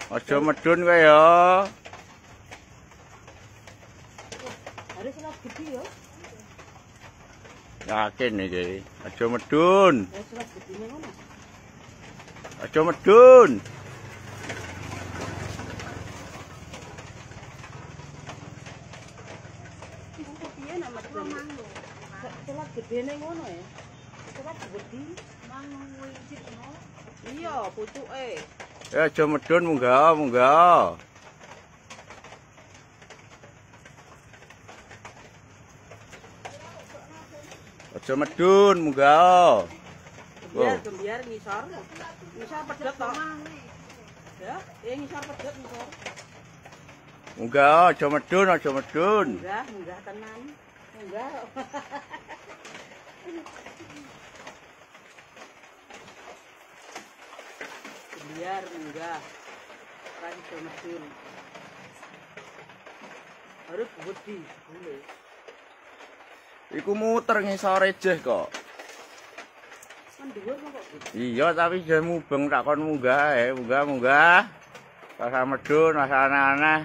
Aja medun kowe ya. Harus selat gede ya. Yakin iki. Aja medun. Selat gedene ngono. Aja medun. Iku piye nek medun? Selat gedene ngono ya. Selat gede. Mangu iki ngono. Iya, pucuke. Aja medun munggah, munggah. Aja medun munggah. Gembiar ngisor. Ngisor pedet to. Ya, ngisor pedet ngisor. Munggah, aja medun, aja medun. Munggah tenan. Munggah. Biar munggah. Kan medun. Harus gede boleh. Iku muter ngisore jeh kok. Kan dhuwur kok. Iya, tapi jeh mubeng takon munggah munggah. Rasa medun, rasa aneh-aneh.